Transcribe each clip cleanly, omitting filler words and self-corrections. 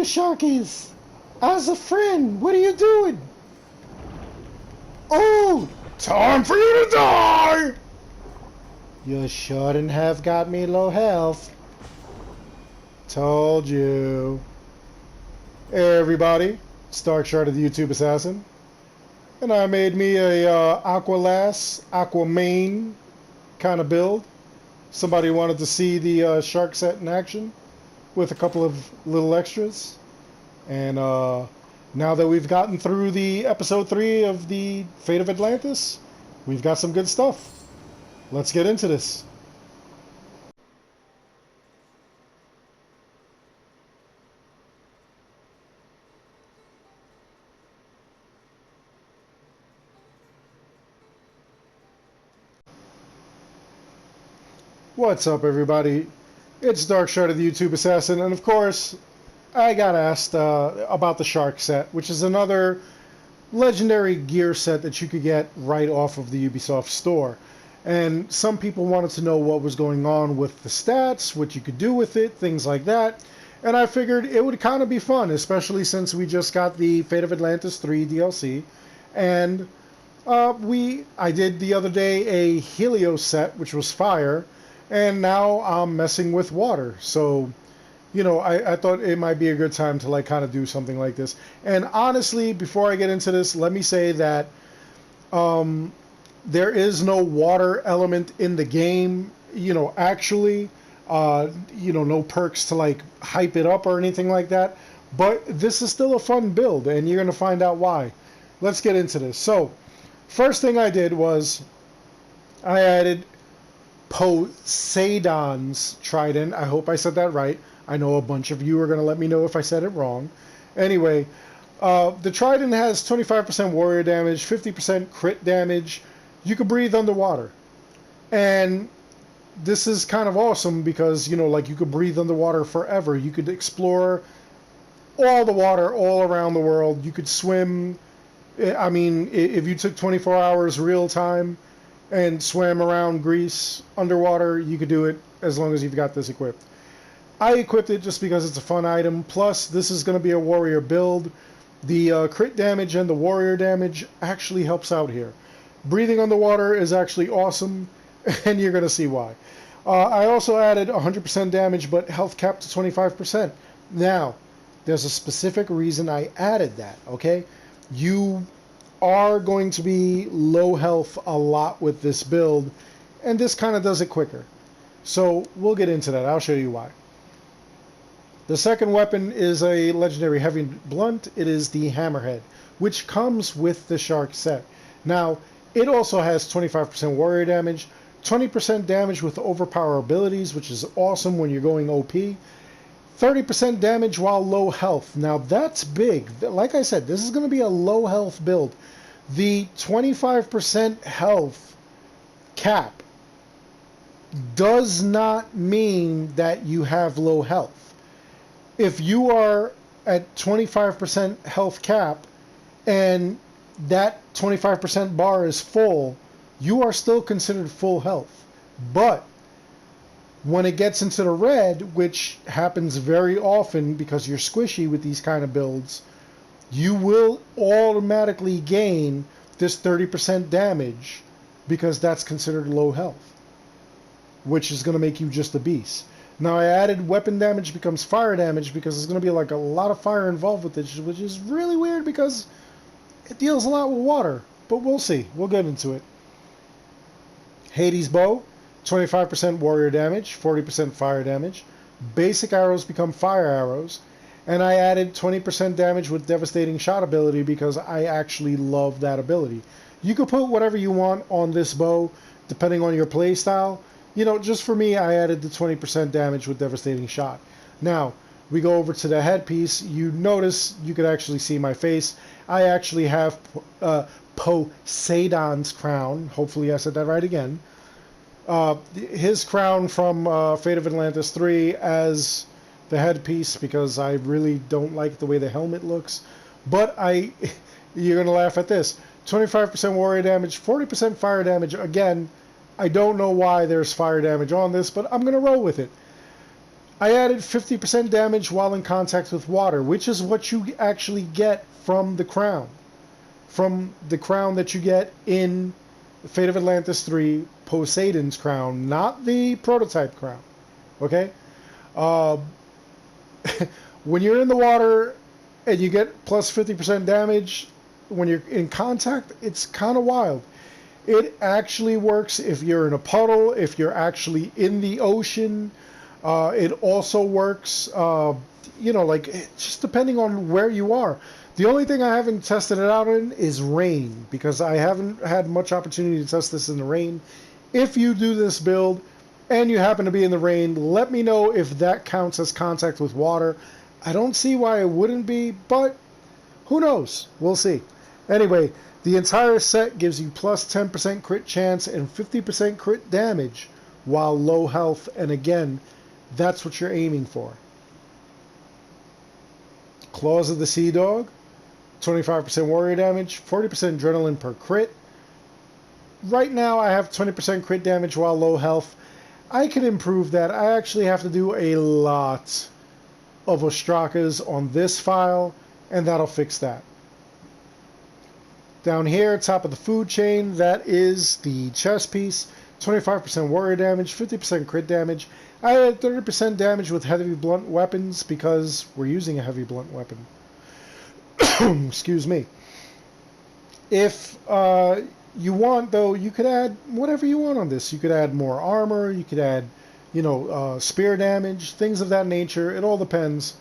there, Sharkies! As a friend, what are you doing? Oh, time for you to die! You shouldn't have got me low health. Told you. Hey everybody, Stark Shard of the YouTube Assassin. And I made me a Aqualass, Aquamain kind of build. Somebody wanted to see the shark set in action with a couple of little extras. And now that we've gotten through the episode 3 of the Fate of Atlantis, we've got some good stuff. Let's get into this. What's up, everybody? It's Dark Shard of the YouTube Assassin, and of course, I got asked about the Shark set, which is another legendary gear set that you could get right off of the Ubisoft store. And some people wanted to know what was going on with the stats, what you could do with it, things like that. And I figured it would kind of be fun, especially since we just got the Fate of Atlantis 3 DLC. And I did the other day a Helios set, which was fire. And now I'm messing with water. So, you know, I thought it might be a good time to like kind of do something like this. And honestly, before I get into this, let me say that there is no water element in the game, you know, actually. You know, no perks to like hype it up or anything like that. But this is still a fun build, and you're going to find out why. Let's get into this. So, first thing I did was I added Poseidon's trident. I hope I said that right. I know a bunch of you are going to let me know if I said it wrong. Anyway, the trident has 25% warrior damage, 50% crit damage. You can breathe underwater. And this is kind of awesome because, you know, like you could breathe underwater forever. You could explore all the water all around the world. You could swim. I mean, if you took 24 hours real time and swam around Greece underwater, you could do it as long as you've got this equipped. I equipped it just because it's a fun item. Plus, this is going to be a warrior build. The crit damage and the warrior damage actually helps out here. Breathing underwater is actually awesome, and you're going to see why. I also added 100% damage, but health capped to 25%. Now, there's a specific reason I added that, okay? You are going to be low health a lot with this build, and this kind of does it quicker. So we'll get into that. I'll show you why. The second weapon is a legendary heavy blunt. It is the Hammerhead, which comes with the Shark set. Now, it also has 25% warrior damage, 20% damage with overpower abilities, which is awesome when you're going OP, 30% damage while low health. Now that's big. Like I said, this is going to be a low health build. The 25% health cap does not mean that you have low health. If you are at 25% health cap and that 25% bar is full, you are still considered full health. But when it gets into the red, which happens very often because you're squishy with these kind of builds, you will automatically gain this 30% damage because that's considered low health, which is going to make you just a beast. Now I added weapon damage becomes fire damage because there's going to be like a lot of fire involved with it, which is really weird because it deals a lot with water. But we'll see. We'll get into it. Hades bow, 25% warrior damage, 40% fire damage. Basic arrows become fire arrows. And I added 20% damage with devastating shot ability because I actually love that ability. You could put whatever you want on this bow depending on your play style. You know, just for me, I added the 20% damage with devastating shot. Now, we go over to the headpiece. You notice you could actually see my face. I actually have Poseidon's crown. Hopefully I said that right again. His crown from Fate of Atlantis 3 as the headpiece because I really don't like the way the helmet looks. But you're going to laugh at this. 25% warrior damage, 40% fire damage. Again, I don't know why there's fire damage on this, but I'm going to roll with it. I added 50% damage while in contact with water, which is what you actually get from the crown. From the crown that you get in Fate of Atlantis 3, Poseidon's crown, not the prototype crown. Okay? When you're in the water and you get plus 50% damage when you're in contact, it's kind of wild. It actually works if you're in a puddle, if you're actually in the ocean. It also works, like just depending on where you are. The only thing I haven't tested it out in is rain, because I haven't had much opportunity to test this in the rain. If you do this build and you happen to be in the rain, let me know if that counts as contact with water. I don't see why it wouldn't be, but who knows? We'll see. Anyway, the entire set gives you plus 10% crit chance and 50% crit damage while low health, and again, that's what you're aiming for. Claws of the Sea Dog, 25% warrior damage, 40% adrenaline per crit. Right now I have 20% crit damage while low health. I can improve that. I actually have to do a lot of Ostrakas on this file, and that'll fix that. Down here, top of the food chain, that is the chest piece. 25% warrior damage, 50% crit damage. I had 30% damage with heavy blunt weapons because we're using a heavy blunt weapon. Excuse me. If you want, though, you could add whatever you want on this. You could add more armor. You could add, spear damage, things of that nature. It all depends.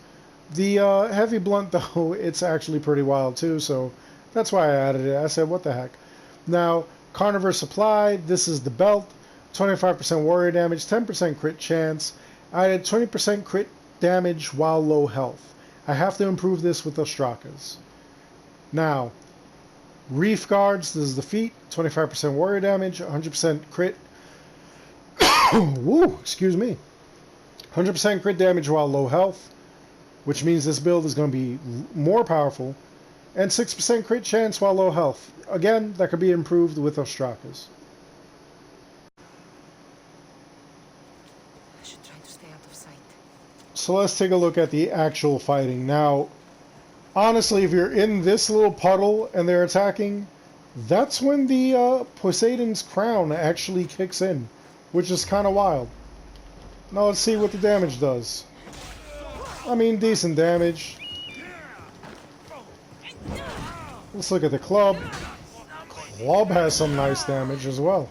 The heavy blunt, though, it's actually pretty wild, too, so that's why I added it. I said, what the heck. Now, Carnivore Supply, this is the belt. 25% warrior damage, 10% crit chance. I added 20% crit damage while low health. I have to improve this with Ostrakas. Now, Reef Guards, this is the feet. 25% warrior damage, 100% crit. Woo, excuse me. 100% crit damage while low health, which means this build is going to be more powerful. And 6% crit chance while low health. Again, that could be improved with Ostrakas. I should try to stay out of sight. So let's take a look at the actual fighting. Now, honestly, if you're in this little puddle and they're attacking, that's when the Poseidon's crown actually kicks in, which is kind of wild. Now let's see what the damage does. I mean, decent damage. Let's look at the club. Club has some nice damage as well.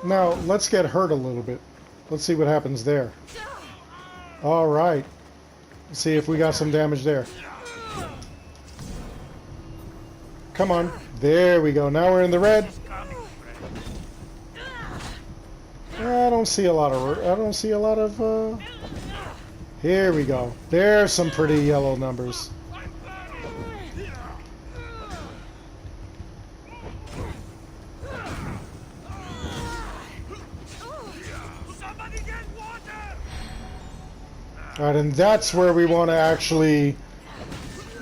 Now, let's get hurt a little bit. Let's see what happens there. Alright. Let's see if we got some damage there. Come on. There we go. Now we're in the red. I don't see a lot of... Here we go. There's some pretty yellow numbers. Alright, and that's where we want to actually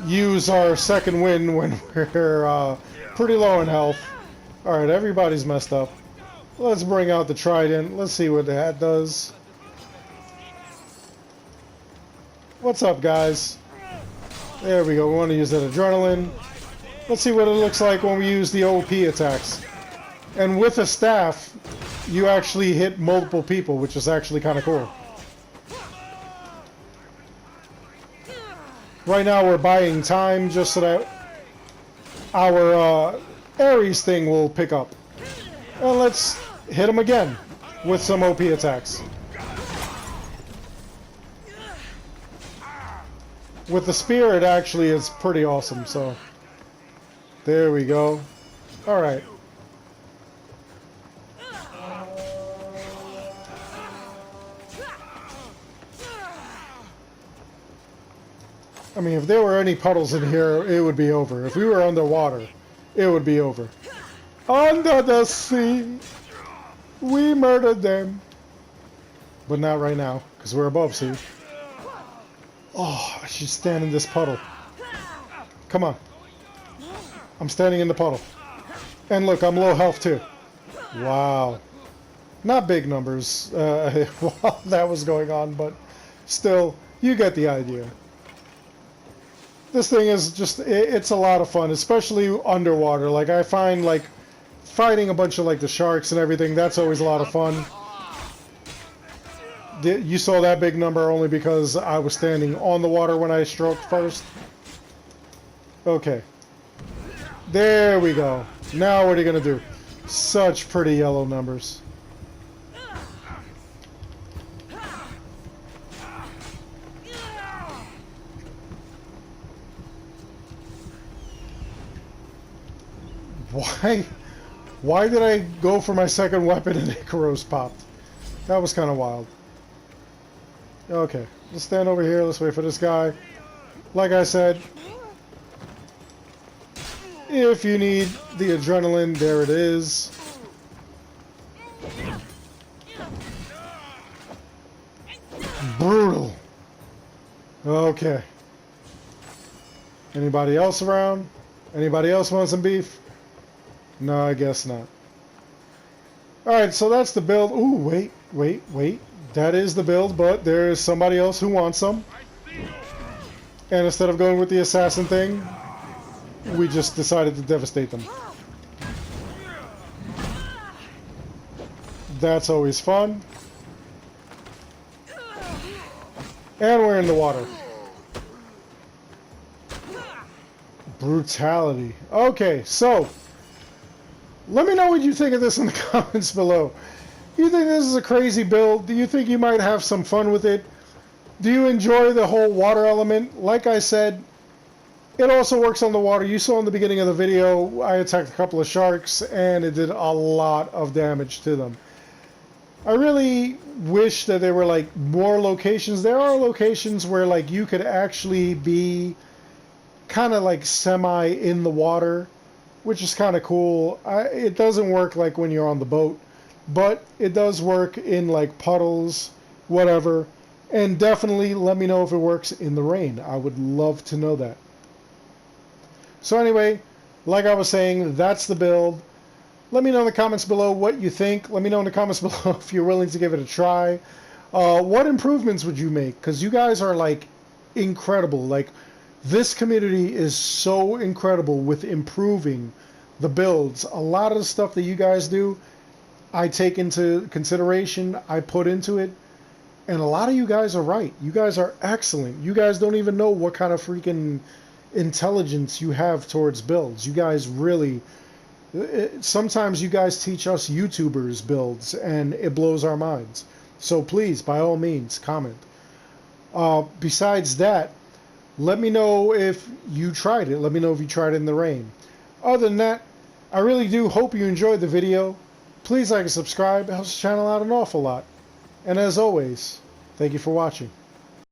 use our second win when we're pretty low in health. Alright, everybody's messed up. Let's bring out the trident. Let's see what that does. What's up, guys? There we go. We want to use that adrenaline. Let's see what it looks like when we use the OP attacks. And with a staff, you actually hit multiple people, which is actually kind of cool. Right now we're buying time just so that our Ares thing will pick up. And let's hit him again with some OP attacks. With the spear, it actually is pretty awesome, so... There we go. Alright. I mean, if there were any puddles in here, it would be over. If we were underwater, it would be over. Under the sea, we murdered them. But not right now, because we're above sea. Oh, I should stand in this puddle. Come on. I'm standing in the puddle. And look, I'm low health too. Wow. Not big numbers while that was going on, but still, you get the idea. This thing is just, it's a lot of fun, especially underwater. Like, I find, like, fighting a bunch of, like, the sharks and everything, that's always a lot of fun. You saw that big number only because I was standing on the water when I stroked first. Okay. There we go. Now what are you going to do? Such pretty yellow numbers. Why did I go for my second weapon and Icaros popped? That was kind of wild. Okay, let's stand over here. Let's wait for this guy. Like I said, if you need the adrenaline, there it is. Brutal. Okay. Anybody else around? Anybody else want some beef? No, I guess not. Alright, so that's the build. Ooh, wait. That is the build, but there is somebody else who wants some. And instead of going with the assassin thing, we just decided to devastate them. That's always fun. And we're in the water. Brutality. Okay, so let me know what you think of this in the comments below. Do you think this is a crazy build? Do you think you might have some fun with it? Do you enjoy the whole water element? Like I said, it also works on the water. You saw in the beginning of the video, I attacked a couple of sharks and it did a lot of damage to them. I really wish that there were like more locations. There are locations where like you could actually be kind of like semi in the water, which is kind of cool. It doesn't work like when you're on the boat, but it does work in like puddles, whatever. And definitely let me know if it works in the rain. I would love to know that. So anyway, like I was saying, that's the build. Let me know in the comments below what you think. Let me know in the comments below if you're willing to give it a try. What improvements would you make? Because you guys are like incredible. Like, this community is so incredible with improving the builds. A lot of the stuff that you guys do, I take into consideration. I put into it. And a lot of you guys are right. You guys are excellent. You guys don't even know what kind of freaking intelligence you have towards builds. You guys really... Sometimes you guys teach us YouTubers builds, and it blows our minds. So please, by all means, comment. Besides that, let me know if you tried it. Let me know if you tried it in the rain. Other than that, I really do hope you enjoyed the video. Please like and subscribe. It helps the channel out an awful lot. And as always, thank you for watching.